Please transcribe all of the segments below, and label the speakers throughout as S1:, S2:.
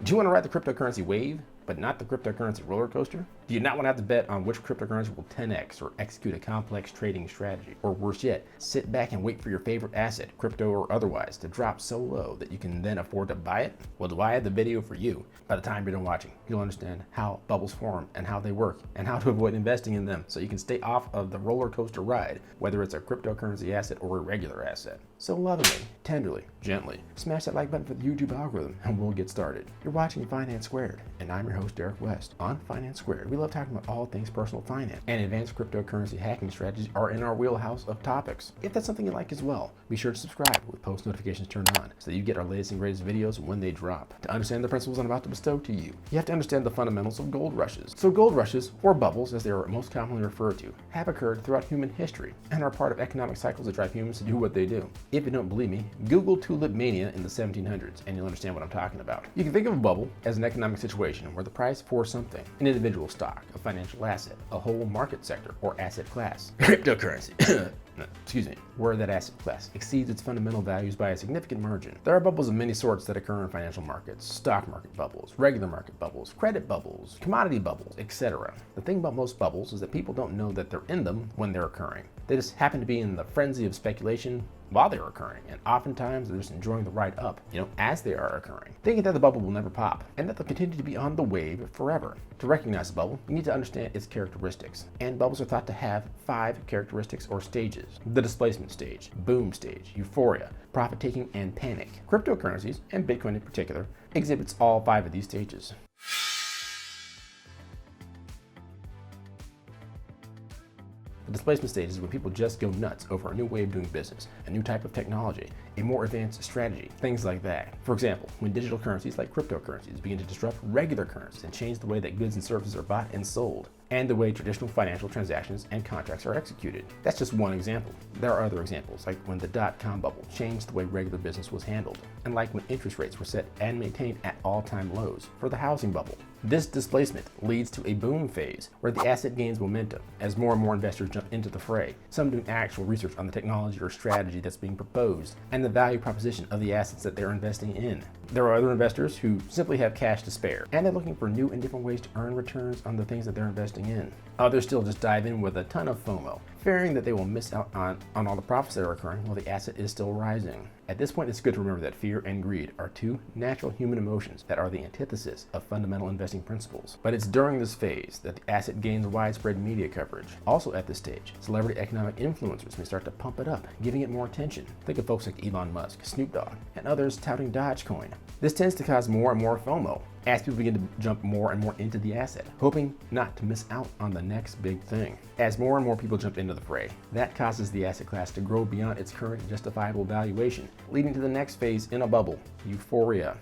S1: Do you want to ride the cryptocurrency wave, but not the cryptocurrency roller coaster? Do you not want to have to bet on which cryptocurrency will 10x or execute a complex trading strategy? Or worse yet, sit back and wait for your favorite asset, crypto or otherwise, to drop so low that you can then afford to buy it? Well, do I have the video for you? By the time you're done watching, you'll understand how bubbles form and how they work and how to avoid investing in them so you can stay off of the roller coaster ride, whether it's a cryptocurrency asset or a regular asset. So lovingly, tenderly, gently, smash that like button for the YouTube algorithm and we'll get started. You're watching Finance Squared, and I'm your host, Derek West. On Finance Squared, we love talking about all things personal finance, and advanced cryptocurrency hacking strategies are in our wheelhouse of topics. If that's something you like as well, be sure to subscribe with post notifications turned on so that you get our latest and greatest videos when they drop. To understand the principles I'm about to bestow to you, you have to understand the fundamentals of gold rushes. So gold rushes, or bubbles as they are most commonly referred to, have occurred throughout human history and are part of economic cycles that drive humans to do what they do. If you don't believe me, Google tulip mania in the 1700s and you'll understand what I'm talking about. You can think of a bubble as an economic situation where the price for something, an individual stock, a financial asset, a whole market sector, or asset class, cryptocurrency, where that asset class exceeds its fundamental values by a significant margin. There are bubbles of many sorts that occur in financial markets: stock market bubbles, regular market bubbles, credit bubbles, commodity bubbles, etc. The thing about most bubbles is that people don't know that they're in them when they're occurring. They just happen to be in the frenzy of speculation while they're occurring, and oftentimes they're just enjoying the ride up, as they are occurring, thinking that the bubble will never pop, and that they'll continue to be on the wave forever. To recognize a bubble, you need to understand its characteristics, and bubbles are thought to have 5 characteristics or stages: the displacement stage, boom stage, euphoria, profit-taking, and panic. Cryptocurrencies, and Bitcoin in particular, exhibits all 5 of these stages. The displacement stage is when people just go nuts over a new way of doing business, a new type of technology, a more advanced strategy, things like that. For example, when digital currencies like cryptocurrencies begin to disrupt regular currencies and change the way that goods and services are bought and sold, and the way traditional financial transactions and contracts are executed. That's just one example. There are other examples, like when the dot-com bubble changed the way regular business was handled, and like when interest rates were set and maintained at all-time lows for the housing bubble. This displacement leads to a boom phase where the asset gains momentum as more and more investors jump into the fray, some doing actual research on the technology or strategy that's being proposed and the value proposition of the assets that they're investing in. There are other investors who simply have cash to spare, and they're looking for new and different ways to earn returns on the things that they're investing in. Others still just dive in with a ton of FOMO, fearing that they will miss out on all the profits that are occurring while the asset is still rising. At this point, it's good to remember that fear and greed are 2 natural human emotions that are the antithesis of fundamental investing principles. But it's during this phase that the asset gains widespread media coverage. Also at this stage, celebrity economic influencers may start to pump it up, giving it more attention. Think of folks like Elon Musk, Snoop Dogg, and others touting Dogecoin. This tends to cause more and more FOMO as people begin to jump more and more into the asset, hoping not to miss out on the next big thing. As more and more people jump into the fray, that causes the asset class to grow beyond its current justifiable valuation, leading to the next phase in a bubble: euphoria.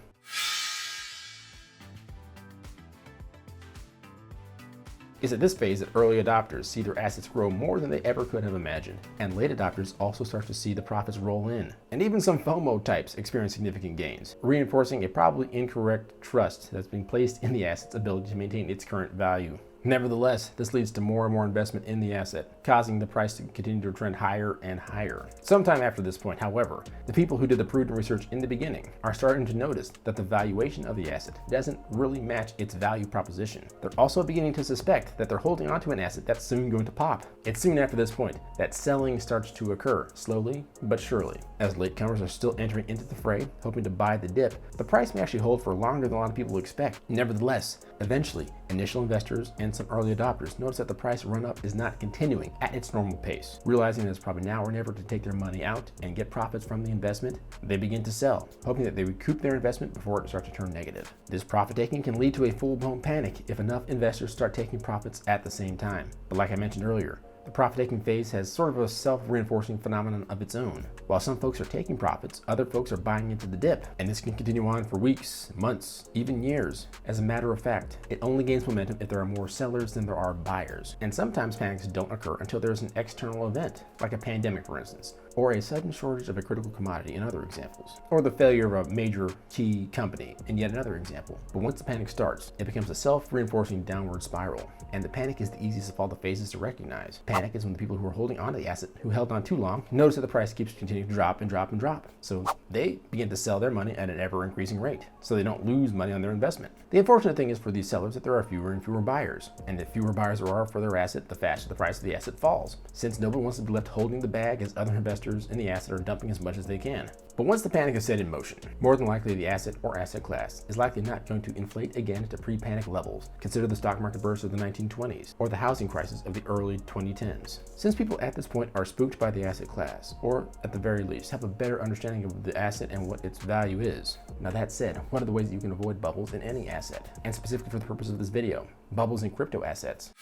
S1: It's at this phase that early adopters see their assets grow more than they ever could have imagined, and late adopters also start to see the profits roll in. And even some FOMO types experience significant gains, reinforcing a probably incorrect trust that's being placed in the asset's ability to maintain its current value. Nevertheless, this leads to more and more investment in the asset, causing the price to continue to trend higher and higher. Sometime after this point, however, the people who did the prudent research in the beginning are starting to notice that the valuation of the asset doesn't really match its value proposition. They're also beginning to suspect that they're holding onto an asset that's soon going to pop. It's soon after this point that selling starts to occur, slowly but surely. As latecomers are still entering into the fray, hoping to buy the dip, the price may actually hold for longer than a lot of people expect. Nevertheless, eventually, initial investors and some early adopters notice that the price run-up is not continuing at its normal pace. Realizing that it's probably now or never to take their money out and get profits from the investment, they begin to sell, hoping that they recoup their investment before it starts to turn negative. This profit-taking can lead to a full-blown panic if enough investors start taking profits at the same time. But like I mentioned earlier, the profit-taking phase has sort of a self-reinforcing phenomenon of its own. While some folks are taking profits, other folks are buying into the dip, and this can continue on for weeks, months, even years. As a matter of fact, it only gains momentum if there are more sellers than there are buyers. And sometimes panics don't occur until there's an external event, like a pandemic for instance, or a sudden shortage of a critical commodity in other examples, or the failure of a major key company in yet another example. But once the panic starts, it becomes a self-reinforcing downward spiral, and the panic is the easiest of all the phases to recognize. Panic is when the people who are holding onto the asset, who held on too long, notice that the price keeps continuing to drop and drop and drop. So they begin to sell their money at an ever-increasing rate, so they don't lose money on their investment. The unfortunate thing is for these sellers that there are fewer and fewer buyers, and the fewer buyers there are for their asset, the faster the price of the asset falls, since nobody wants to be left holding the bag as other investors in the asset are dumping as much as they can. But once the panic is set in motion, more than likely the asset or asset class is likely not going to inflate again to pre-panic levels. Consider the stock market burst of the 1920s or the housing crisis of the early 2010s. Since people at this point are spooked by the asset class, or at the very least have a better understanding of the asset and what its value is. Now that said, one of the ways that you can avoid bubbles in any asset, and specifically for the purpose of this video, bubbles in crypto assets.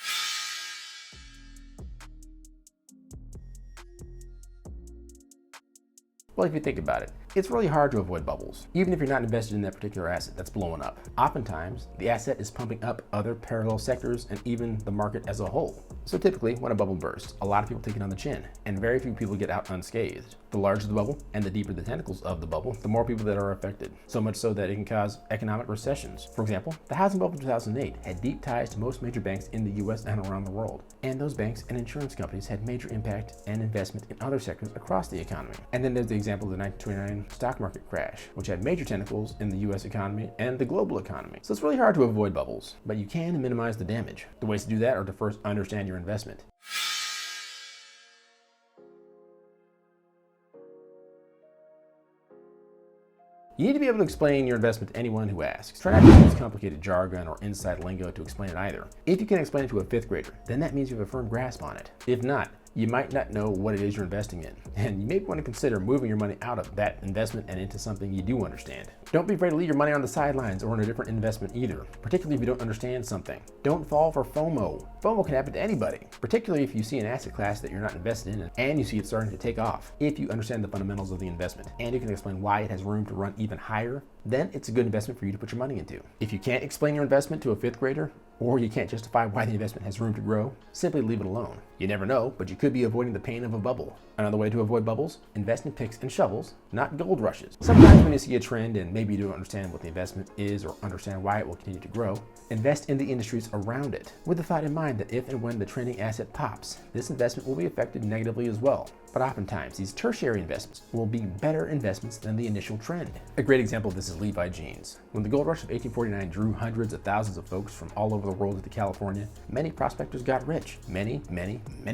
S1: Well, if you think about it, it's really hard to avoid bubbles, even if you're not invested in that particular asset that's blowing up. Oftentimes, the asset is pumping up other parallel sectors and even the market as a whole. So typically, when a bubble bursts, a lot of people take it on the chin, and very few people get out unscathed. The larger the bubble and the deeper the tentacles of the bubble, the more people that are affected. So much so that it can cause economic recessions. For example, the housing bubble of 2008 had deep ties to most major banks in the US and around the world. And those banks and insurance companies had major impact and investment in other sectors across the economy. And then there's the example of the 1929 stock market crash, which had major tentacles in the US economy and the global economy. So it's really hard to avoid bubbles, but you can minimize the damage. The ways to do that are to first understand your investment. You need to be able to explain your investment to anyone who asks. Try not to use complicated jargon or inside lingo to explain it either. If you can explain it to a fifth grader, then that means you have a firm grasp on it. If not, you might not know what it is you're investing in, and you may want to consider moving your money out of that investment and into something you do understand. Don't be afraid to leave your money on the sidelines or in a different investment either, particularly if you don't understand something. Don't fall for FOMO. FOMO can happen to anybody, particularly if you see an asset class that you're not invested in and you see it starting to take off. If you understand the fundamentals of the investment and you can explain why it has room to run even higher, then it's a good investment for you to put your money into. If you can't explain your investment to a fifth grader, or you can't justify why the investment has room to grow, simply leave it alone. You never know, but you could be avoiding the pain of a bubble. Another way to avoid bubbles, invest in picks and shovels, not gold rushes. Sometimes when you see a trend and maybe you don't understand what the investment is or understand why it will continue to grow, invest in the industries around it, with the thought in mind that if and when the trending asset pops, this investment will be affected negatively as well. But oftentimes, these tertiary investments will be better investments than the initial trend. A great example of this is Levi Jeans. When the gold rush of 1849 drew hundreds of thousands of folks from all over the world into California, many prospectors got rich. Many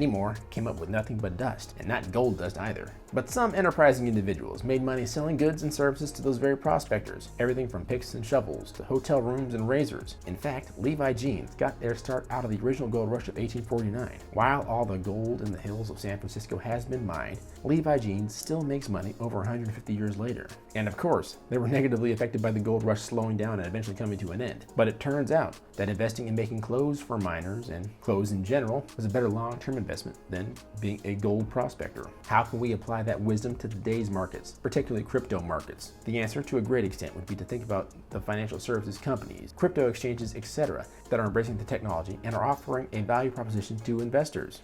S1: more came up with nothing but dust, and not gold dust either. But some enterprising individuals made money selling goods and services to those very prospectors, everything from picks and shovels to hotel rooms and razors. In fact, Levi Jeans got their start out of the original gold rush of 1849. While all the gold in the hills of San Francisco has been mined, Levi Jeans still makes money over 150 years later. And of course, they were negatively affected by the gold rush slowing down and eventually coming to an end. But it turns out that investing in making clothes for miners and clothes in general was a better long-term investment than being a gold prospector. How can we apply that wisdom to today's markets, particularly crypto markets? The answer to a great extent would be to think about the financial services companies, crypto exchanges, etc. that are embracing the technology and are offering a value proposition to investors.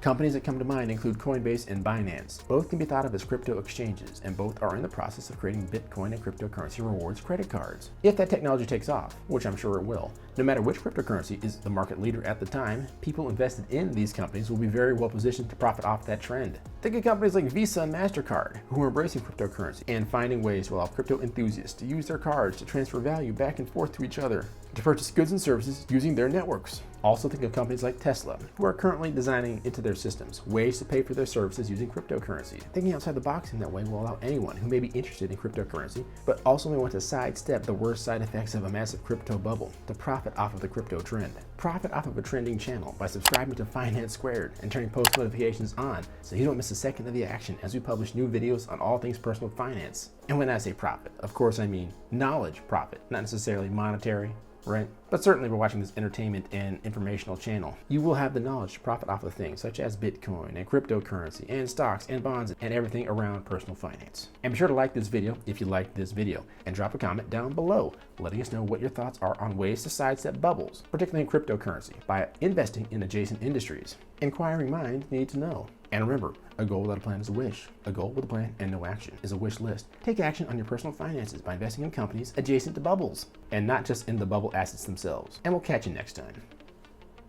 S1: Companies that come to mind include Coinbase and Binance. Both can be thought of as crypto exchanges, and both are in the process of creating Bitcoin and cryptocurrency rewards credit cards. If that technology takes off, which I'm sure it will, no matter which cryptocurrency is the market leader at the time, people invested in these companies will be very well positioned to profit off that trend. Think of companies like Visa and MasterCard, who are embracing cryptocurrency and finding ways to allow crypto enthusiasts to use their cards to transfer value back and forth to each other, to purchase goods and services using their networks. Also think of companies like Tesla, who are currently designing into their systems ways to pay for their services using cryptocurrency. Thinking outside the box in that way will allow anyone who may be interested in cryptocurrency, but also may want to sidestep the worst side effects of a massive crypto bubble, to profit off of the crypto trend. Profit off of a trending channel by subscribing to Finance Squared and turning post notifications on so you don't miss a second of the action as we publish new videos on all things personal finance. And when I say profit, of course I mean knowledge profit, not necessarily monetary. right? But certainly we're watching this entertainment and informational channel. You will have the knowledge to profit off of things such as Bitcoin and cryptocurrency and stocks and bonds and everything around personal finance. And be sure to like this video if you liked this video, and drop a comment down below letting us know what your thoughts are on ways to sidestep bubbles, particularly in cryptocurrency, by investing in adjacent industries. Inquiring minds need to know. And remember, a goal without a plan is a wish. A goal with a plan and no action is a wish list. Take action on your personal finances by investing in companies adjacent to bubbles, and not just in the bubble assets themselves. And we'll catch you next time.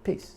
S1: Peace.